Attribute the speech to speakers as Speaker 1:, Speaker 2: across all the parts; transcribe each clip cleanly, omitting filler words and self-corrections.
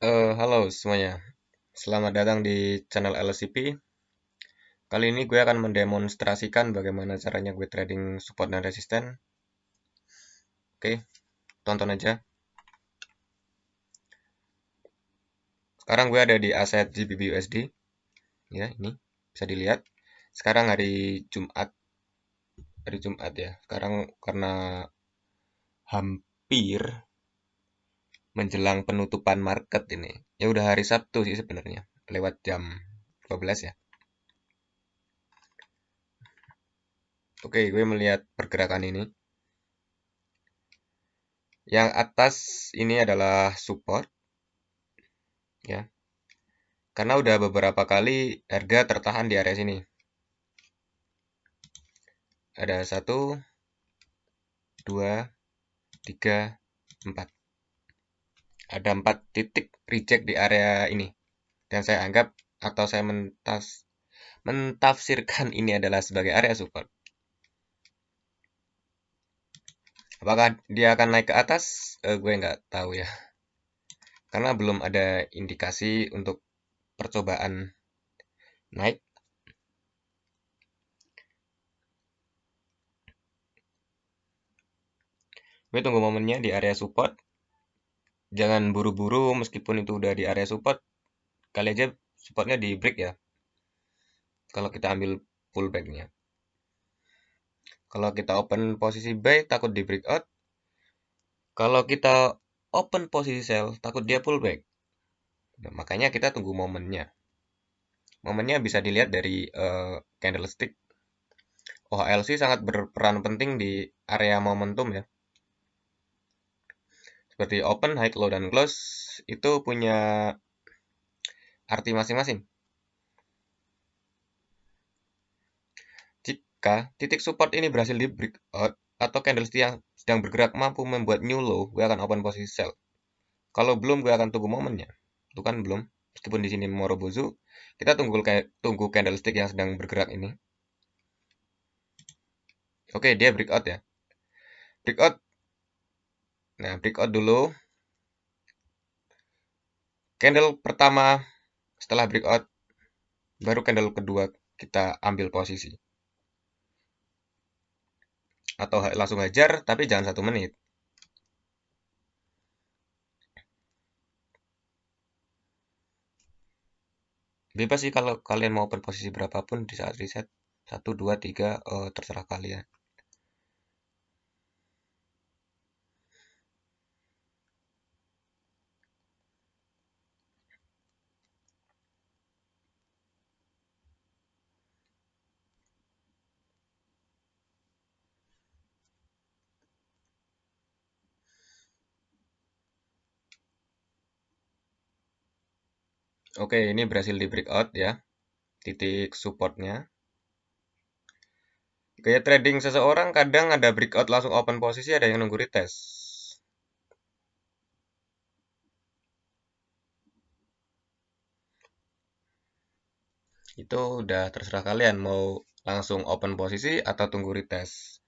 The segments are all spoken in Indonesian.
Speaker 1: Halo semuanya, selamat datang di channel LSCP. Kali ini gue akan mendemonstrasikan bagaimana caranya gue trading support dan resisten. Oke, tonton aja. Sekarang gue ada di aset GBP USD. Ya, ini bisa dilihat. Sekarang hari Jumat ya. Sekarang karena hampir menjelang penutupan market ini. Ya udah hari Sabtu sih sebenarnya, lewat jam 12 ya. Oke, gue melihat pergerakan ini. Yang atas ini adalah support ya. Karena udah beberapa kali harga tertahan di area sini. Ada 1, 2, 3, 4. Ada 4 titik reject di area ini. Dan saya anggap atau saya mentafsirkan ini adalah sebagai area support. Apakah dia akan naik ke atas? Gue nggak tahu ya. Karena belum ada indikasi untuk percobaan naik. Gue tunggu momennya di area support. Jangan buru-buru meskipun itu udah di area support. Kali aja supportnya di break ya. Kalau kita ambil pullbacknya. Kalau kita open posisi buy, takut di breakout. Kalau kita open posisi sell, takut dia pullback. Nah, makanya kita tunggu momennya. Momennya bisa dilihat dari candlestick. OHLC sangat berperan penting di area momentum ya. Seperti open, high, low, dan close itu punya arti masing-masing. Jika titik support ini berhasil di breakout atau candlestick yang sedang bergerak mampu membuat new low, gue akan open posisi sell. Kalau belum, gue akan tunggu momennya. Itu kan belum. Meskipun di sini Morobozu, kita tunggu candlestick yang sedang bergerak ini. Oke, dia breakout ya. Breakout. Nah, breakout dulu. Candle pertama setelah breakout, baru candle kedua kita ambil posisi. Atau langsung hajar, tapi jangan 1 menit. Bebas sih kalau kalian mau open posisi berapapun di saat reset. 1, 2, 3, terserah kalian. Oke, ini berhasil di breakout ya. Titik supportnya. Gaya trading seseorang kadang ada breakout langsung open posisi, ada yang nunggu retest. Itu udah terserah kalian mau langsung open posisi atau tunggu retest.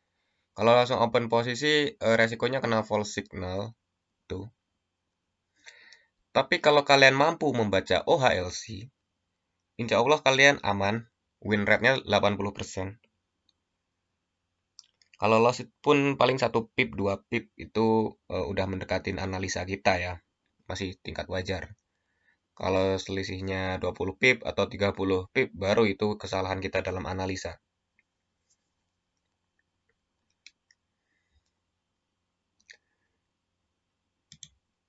Speaker 1: Kalau langsung open posisi, resikonya kena false signal tuh. Tapi kalau kalian mampu membaca OHLC, insya Allah kalian aman. Win rate-nya 80%. Kalau loss pun paling 1 pip, 2 pip itu udah mendekatin analisa kita ya. Masih tingkat wajar. Kalau selisihnya 20 pip atau 30 pip, baru itu kesalahan kita dalam analisa.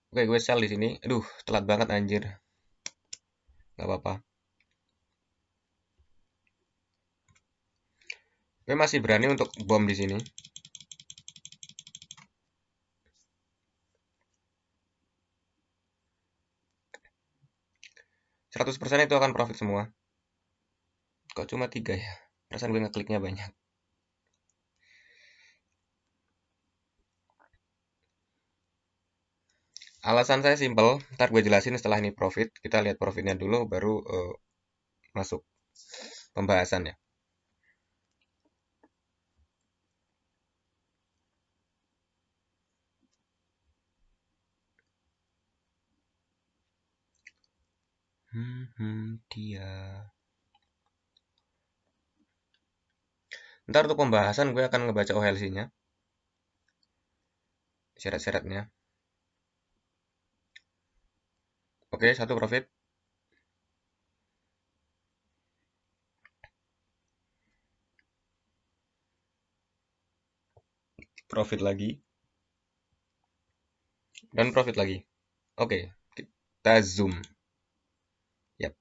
Speaker 1: Oke, gue sell di sini. Aduh, telat banget anjir. Gak apa-apa. Gue masih berani untuk bom di sini. 100% itu akan profit semua. Kok cuma 3 ya? Perasaan gue ngekliknya banyak. Alasan saya simple. Ntar gue jelasin setelah ini profit. Kita lihat profitnya dulu, baru masuk pembahasan ya. Dia. Ntar untuk pembahasan gue akan ngebaca OHLC-nya, syarat-syaratnya. Oke, satu profit. Profit lagi. Dan profit lagi. Oke, kita zoom. Yap.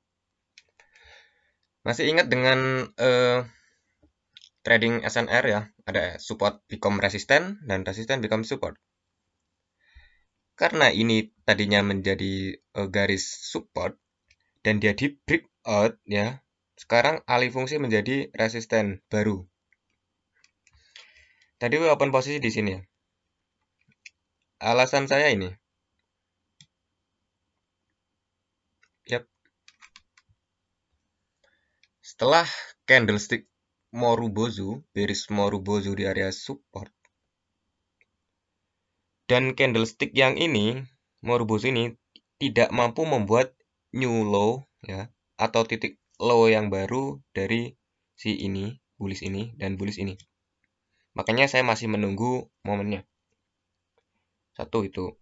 Speaker 1: Masih ingat dengan trading SNR ya? Ada support become resistant dan resistant become support. Karena ini tadinya menjadi garis support dan dia di breakout ya. Sekarang alih fungsi menjadi resisten baru. Tadi gue open posisi di sini ya. Alasan saya ini. Yap. Setelah candlestick Morubozu, bearish Morubozu di area support. Dan candlestick yang ini, Morubozu ini tidak mampu membuat new low ya atau titik low yang baru dari si ini, bullish ini dan bullish ini. Makanya saya masih menunggu momennya. Satu itu.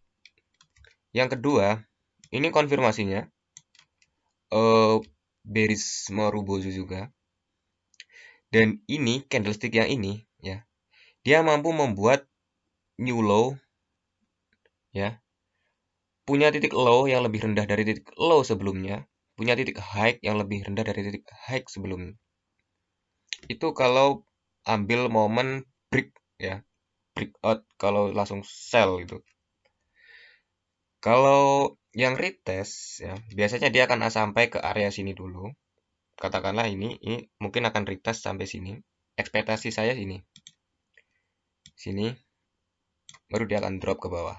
Speaker 1: Yang kedua, ini konfirmasinya bearish Morubozu juga. Dan ini candlestick yang ini ya, dia mampu membuat new low ya. Punya titik low yang lebih rendah dari titik low sebelumnya, punya titik high yang lebih rendah dari titik high sebelumnya. Itu kalau ambil momen break ya, breakout kalau langsung sell gitu. Kalau yang retest ya, biasanya dia akan sampai ke area sini dulu. Katakanlah ini mungkin akan retest sampai sini. Ekspektasi saya sini. Sini baru dia akan drop ke bawah.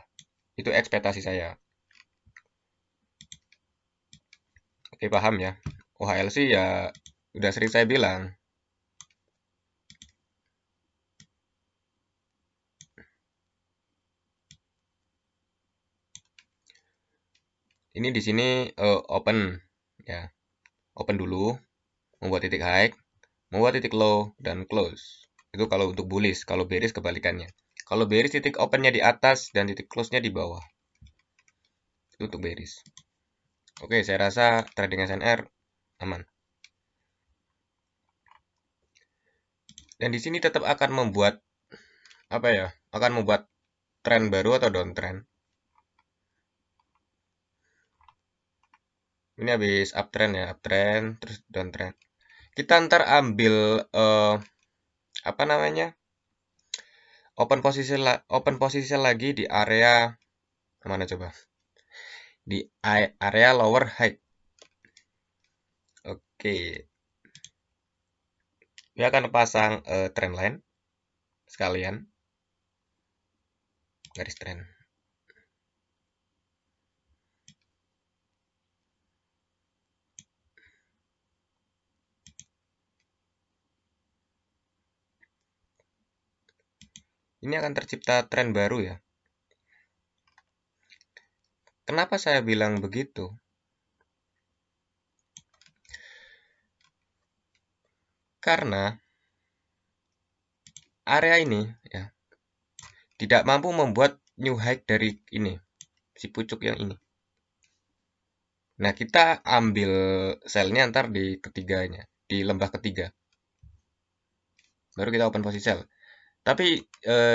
Speaker 1: Itu ekspektasi saya. Oke, paham ya. OHLC ya udah sering saya bilang. Ini di sini open ya. Open dulu, membuat titik high, membuat titik low dan close. Itu kalau untuk bullish, kalau bearish kebalikannya. Kalau bearish titik opennya di atas dan titik close-nya di bawah. Itu untuk bearish. Oke, saya rasa trading SNR aman. Dan di sini tetap akan membuat apa ya? Akan membuat tren baru atau downtrend. Ini habis uptrend ya, uptrend terus downtrend. Kita ntar ambil apa namanya? Open posisi lagi di area mana coba? Di area lower high. Oke. Dia akan pasang trend line sekalian. Garis trend. Ini akan tercipta tren baru ya. Kenapa saya bilang begitu? Karena area ini ya tidak mampu membuat new high dari ini, si pucuk yang ini. Nah, kita ambil sell-nya ntar di ketiganya, di lembah ketiga. Baru kita open posisi sell. Tapi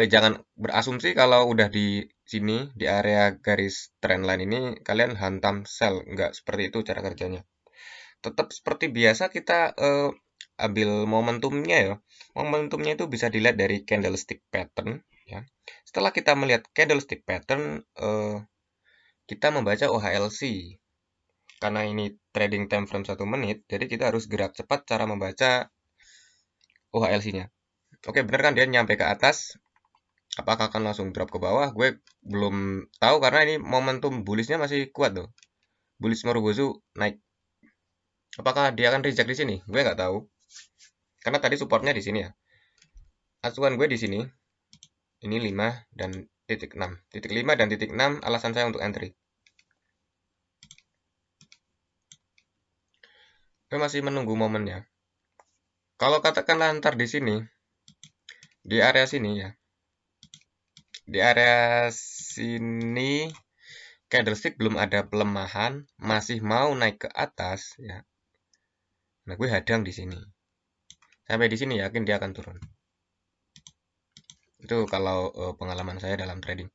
Speaker 1: jangan berasumsi kalau udah di sini, di area garis trend line ini, kalian hantam sell. Nggak seperti itu cara kerjanya. Tetap seperti biasa kita ambil momentumnya ya. Momentumnya itu bisa dilihat dari candlestick pattern ya. Setelah kita melihat candlestick pattern, kita membaca OHLC. Karena ini trading time frame 1 menit, jadi kita harus gerak cepat cara membaca OHLC-nya. Oke, bener kan dia nyampe ke atas, apakah akan langsung drop ke bawah? Gue belum tahu karena ini momentum bullish-nya masih kuat tuh. Bullish Morubozu naik. Apakah dia akan reject di sini? Gue nggak tahu. Karena tadi supportnya di sini ya. Acuan gue di sini. Ini 5 dan titik 6. Titik 5 dan titik 6 alasan saya untuk entry. gue masih menunggu momennya. Kalau katakanlah ntar di sini, di area sini ya, di area sini candlestick belum ada pelemahan, masih mau naik ke atas ya. Nah, gue hadang di sini. Sampai di sini yakin dia akan turun. Itu kalau pengalaman saya dalam trading.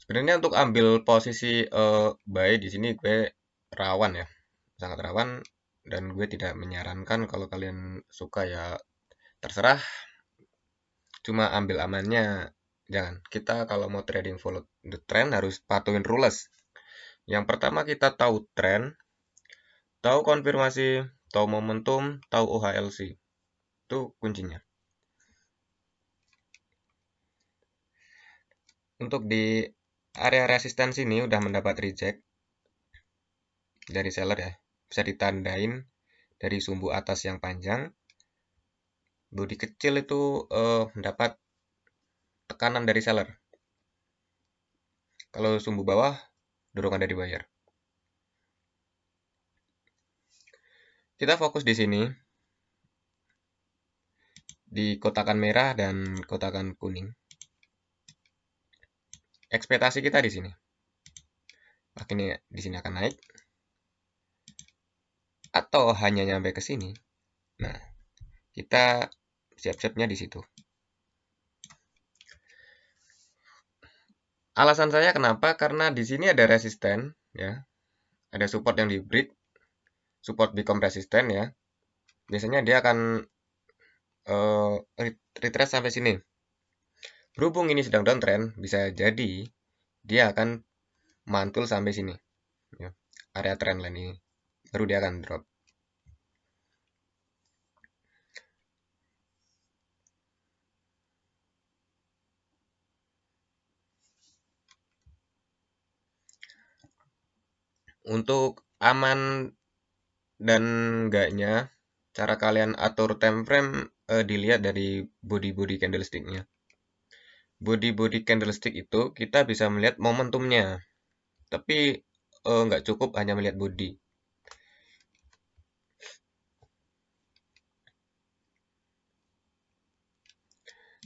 Speaker 1: Sebenarnya untuk ambil posisi buy di sini gue rawan ya, sangat rawan, dan gue tidak menyarankan. Kalau kalian suka ya terserah, cuma ambil amannya jangan. Kita kalau mau trading follow the trend harus patuhin rules. Yang pertama kita tahu trend, tahu konfirmasi, tahu momentum, tahu OHLC. Itu kuncinya. Untuk di area resisten sini udah mendapat reject dari seller ya. Bisa ditandain dari sumbu atas yang panjang. Bodi kecil itu mendapat tekanan dari seller. Kalau sumbu bawah, dorongan dari buyer. Kita fokus di sini, di kotakan merah dan kotakan kuning. Ekspektasi kita di sini. Akhirnya di sini akan naik. Atau hanya nyampe ke sini. Nah, kita siap-siapnya di situ. Alasan saya kenapa? Karena di sini ada resisten, ya, ada support yang di break, support become resisten ya. Biasanya dia akan retrace sampai sini. Berhubung ini sedang downtrend, bisa jadi dia akan mantul sampai sini, ya, area trendline ini. Baru dia akan drop. Untuk aman dan enggaknya, cara kalian atur time frame dilihat dari body-body candlestick-nya. Body-body candlestick itu kita bisa melihat momentumnya, tapi nggak cukup hanya melihat body.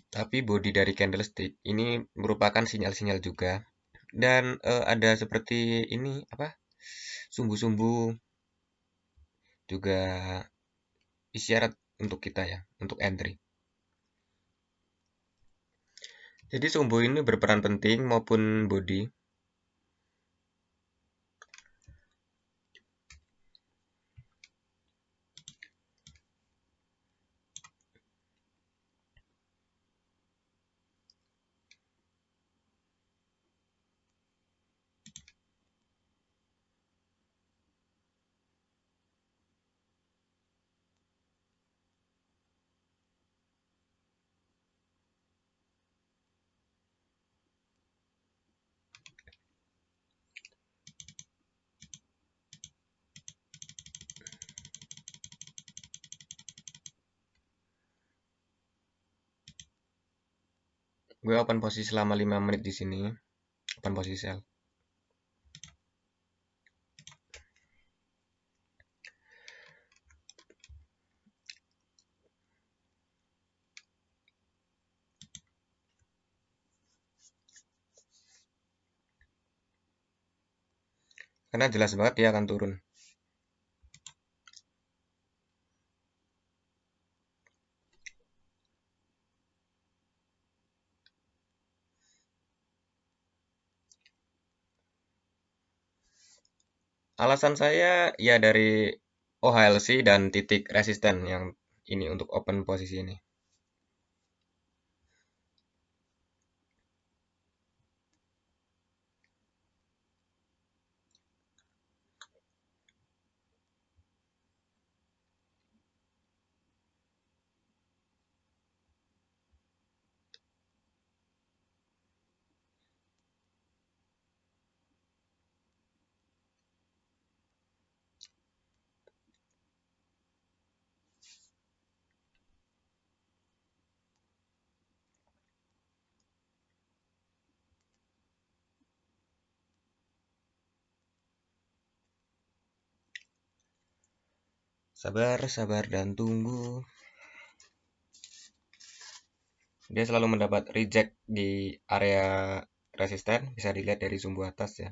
Speaker 1: Tapi body dari candlestick ini merupakan sinyal-sinyal juga, dan ada seperti ini apa? Sumbu-sumbu juga isyarat untuk kita ya, untuk entry. Jadi sumbu ini berperan penting maupun body. Gue open posisi selama 5 menit di sini, open posisi sell. Karena jelas banget dia akan turun. Alasan saya ya dari OHLC dan titik resisten yang ini untuk open posisi ini. Sabar, sabar dan tunggu. Dia selalu mendapat reject di area resisten, bisa dilihat dari sumbu atas ya.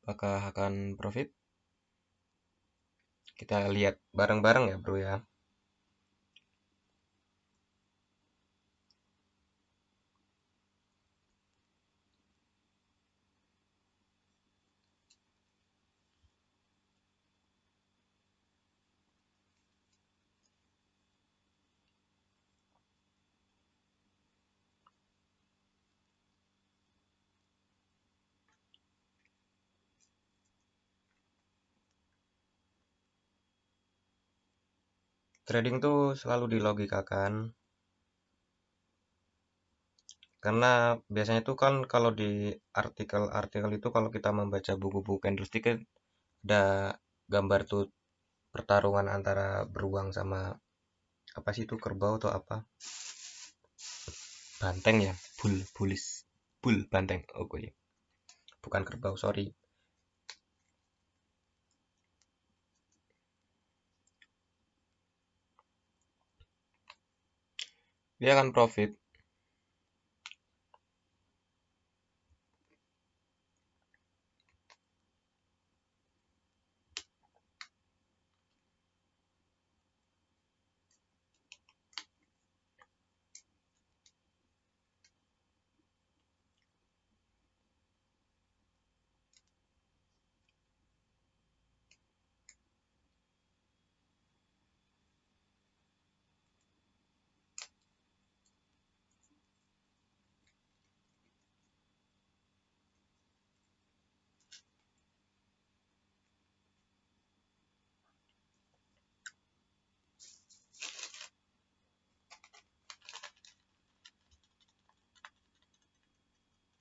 Speaker 1: Apakah akan profit? Kita lihat bareng-bareng ya bro ya. Trading tuh selalu dilogikakan. Karena biasanya itu kan kalau di artikel-artikel itu kalau kita membaca buku-buku candlestick kan ada gambar tuh pertarungan antara beruang sama apa sih itu kerbau atau apa? Banteng ya, bull banteng. Oh iya. Bukan kerbau, sorry. Dia akan profit.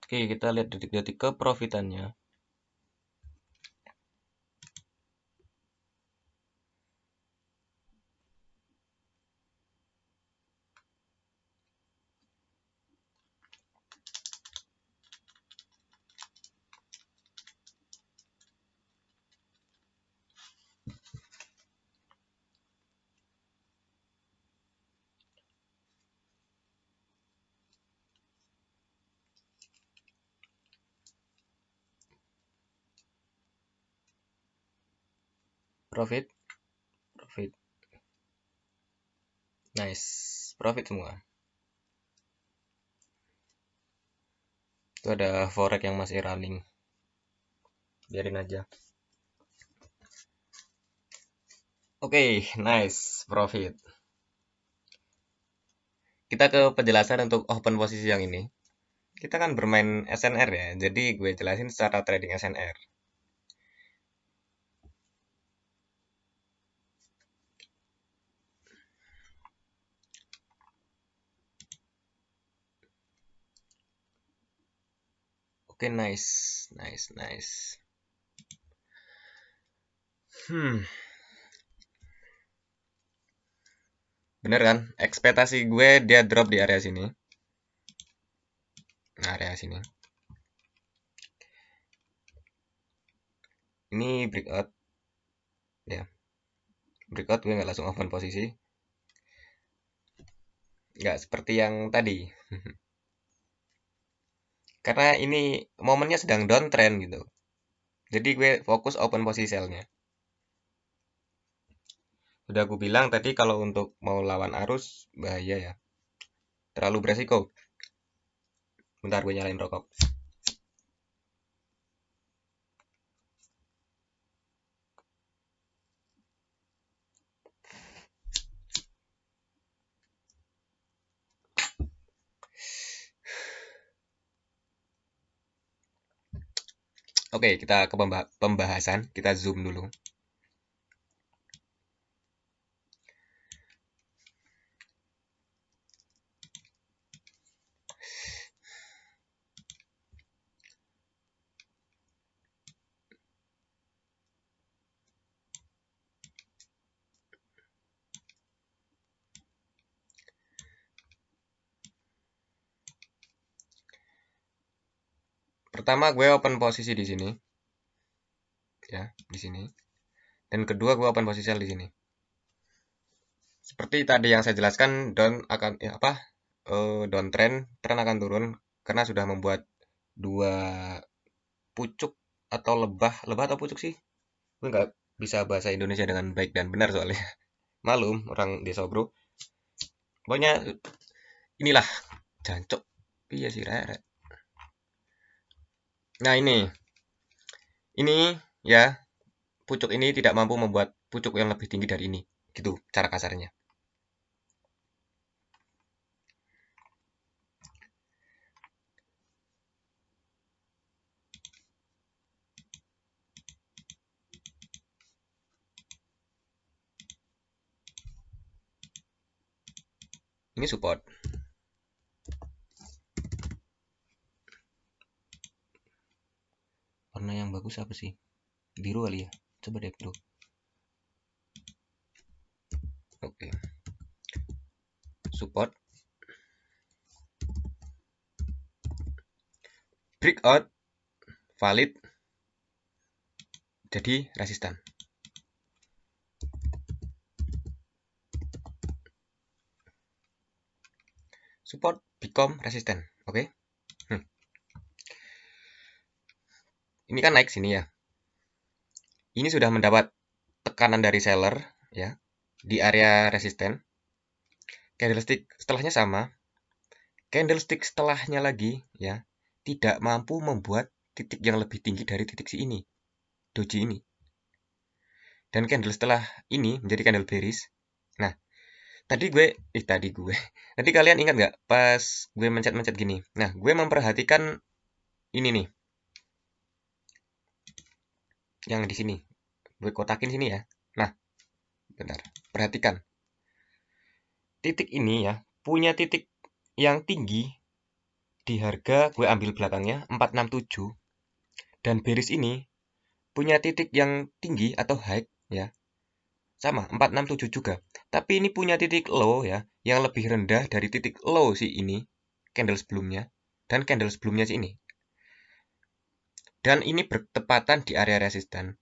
Speaker 1: Oke, kita lihat detik-detik ke profitannya. Profit, profit. Nice, profit semua. Itu ada forex yang masih running. Biarin aja. Oke, nice, profit. Kita ke penjelasan untuk open posisi yang ini. Kita kan bermain SNR ya, jadi gue jelasin secara trading SNR. Oke, nice, nice, nice. Bener kan? Ekspektasi gue dia drop di area sini. Nah, area sini. Ini breakout. Ya. Breakout gue nggak langsung open posisi. Nggak seperti yang tadi. Karena ini momennya sedang downtrend gitu. Jadi gue fokus open posisi sell-nya. Udah aku bilang tadi kalau untuk mau lawan arus bahaya ya. Terlalu beresiko. Bentar gue nyalain rokok. Oke, kita ke pembahasan. Kita zoom dulu. Pertama gue open posisi di sini, ya, di sini. Dan kedua gue open posisi sell di sini. Seperti tadi yang saya jelaskan, trend akan turun karena sudah membuat dua pucuk atau lebah atau pucuk sih. Gue nggak bisa bahasa Indonesia dengan baik dan benar soalnya. Malum orang desa bro. Pokoknya inilah jancok. Iya sih rek. Nah ini ya pucuk ini tidak mampu membuat pucuk yang lebih tinggi dari ini. Gitu cara kasarnya. Ini support. Warna yang bagus apa sih? Biru kali ya. Coba deh bro. Oke. Support. Breakout. Valid. Jadi resistan. Support become resistant. Oke. Ini kan naik sini ya. Ini sudah mendapat tekanan dari seller ya di area resisten. Candlestick setelahnya sama. Candlestick setelahnya lagi ya tidak mampu membuat titik yang lebih tinggi dari titik si ini. Doji ini. Dan candle setelah ini menjadi candle bearish. Nah, Tadi kalian ingat nggak pas gue mencet-mencet gini? Nah, gue memperhatikan ini nih. Yang di sini. Gue kotakin sini ya. Nah, bentar. Perhatikan. Titik ini ya, punya titik yang tinggi di harga gue ambil belakangnya 467 dan bearish ini punya titik yang tinggi atau high ya. Sama 467 juga. Tapi ini punya titik low ya, yang lebih rendah dari titik low si ini, candle sebelumnya dan candle sebelumnya si ini. Dan ini bertepatan di area resisten.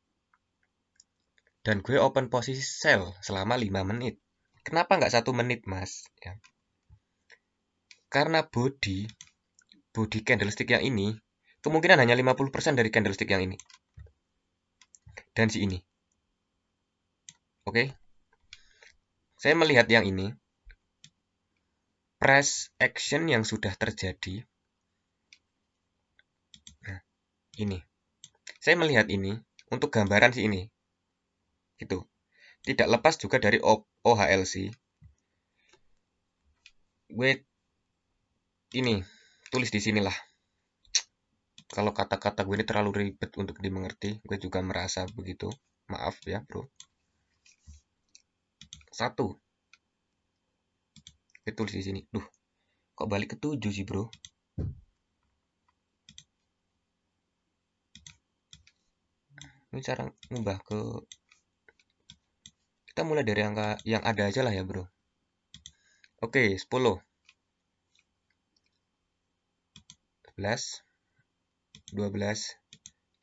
Speaker 1: Dan gue open posisi sell selama 5 menit. Kenapa nggak 1 menit, Mas? Ya. Karena body candlestick yang ini, kemungkinan hanya 50% dari candlestick yang ini. Dan si ini. Oke? Saya melihat yang ini. Price action yang sudah terjadi. Nah, ini. Saya melihat ini untuk gambaran si ini. Gitu. Tidak lepas juga dari OHLC. Gue ini tulis di sinilah. Kalau kata-kata gue ini terlalu ribet untuk dimengerti, gue juga merasa begitu. Maaf ya, bro. 1. Gue tulis di sini. Duh, kok balik ke 7 sih, bro? Ini cara ngubah ke... Kita mulai dari angka yang ada aja lah ya, bro. Oke, 10. 11. 12.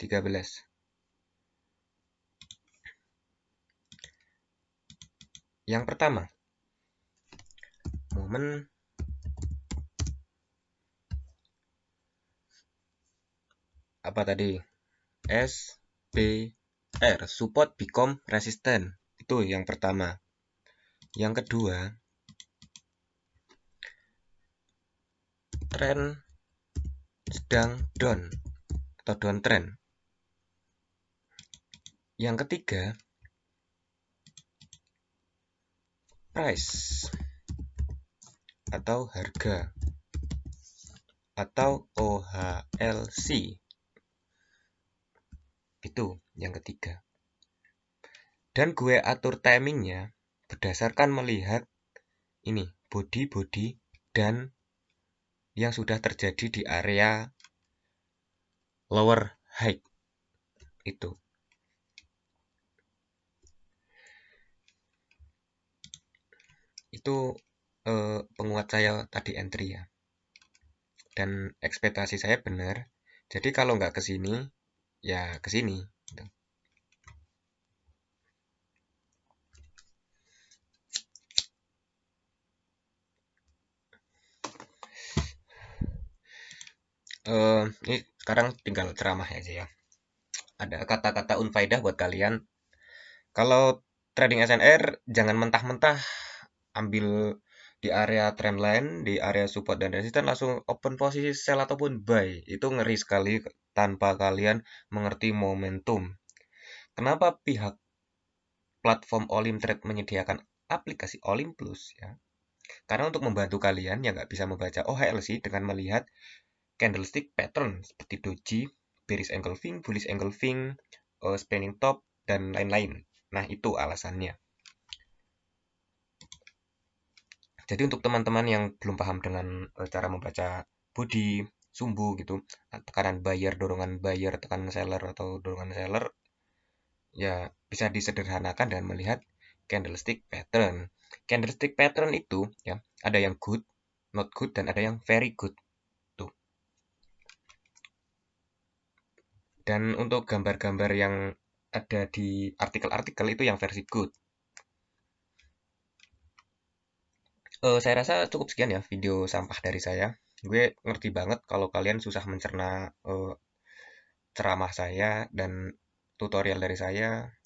Speaker 1: 13. Yang pertama, momen apa tadi? SPR, support become resistant. Itu yang pertama. Yang kedua, tren sedang down atau downtrend. Yang ketiga, price atau harga atau OHLC. Itu yang ketiga. Dan gue atur timingnya berdasarkan melihat ini body dan yang sudah terjadi di area lower high itu. Itu penguat saya tadi entry ya. Dan ekspektasi saya benar. Jadi kalau nggak ke sini, ya ke sini. Gitu. Ini sekarang tinggal ceramah aja ya. Ada kata-kata unfaedah buat kalian. Kalau trading SNR jangan mentah-mentah ambil di area trendline, di area support dan resisten langsung open posisi sell ataupun buy. Itu ngeri sekali tanpa kalian mengerti momentum. Kenapa pihak platform Olim Trade menyediakan aplikasi Olim Plus ya? Karena untuk membantu kalian yang nggak bisa membaca OHLC dengan melihat candlestick pattern seperti doji, bearish engulfing, bullish engulfing, spanning top dan lain-lain. Nah, itu alasannya. Jadi untuk teman-teman yang belum paham dengan cara membaca body, sumbu gitu, tekanan buyer, dorongan buyer, tekanan seller atau dorongan seller, ya bisa disederhanakan dengan melihat candlestick pattern. Candlestick pattern itu ya ada yang good, not good dan ada yang very good. Tuh. Dan untuk gambar-gambar yang ada di artikel-artikel itu yang versi good. Saya rasa cukup sekian ya video sampah dari saya. Gue ngerti banget kalau kalian susah mencerna ceramah saya dan tutorial dari saya.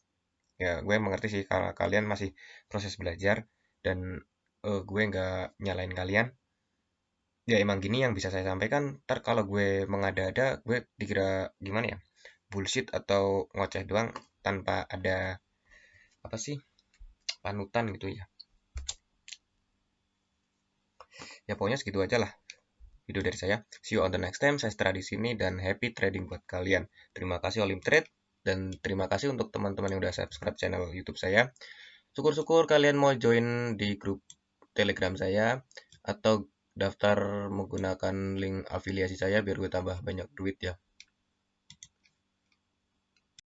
Speaker 1: Ya, gue mengerti sih kalau kalian masih proses belajar dan gue nggak nyalain kalian. Ya emang gini yang bisa saya sampaikan. Ntar kalau gue mengada-ada, gue dikira gimana ya? Bullshit atau ngoceh doang tanpa ada apa sih panutan gitu ya. Ya pokoknya segitu aja lah video dari saya. See you on the next time. Saya Setra di sini dan happy trading buat kalian. Terima kasih Olim Trade dan terima kasih untuk teman-teman yang udah subscribe channel YouTube saya. Syukur-syukur kalian mau join di grup Telegram saya atau daftar menggunakan link afiliasi saya biar gue tambah banyak duit ya.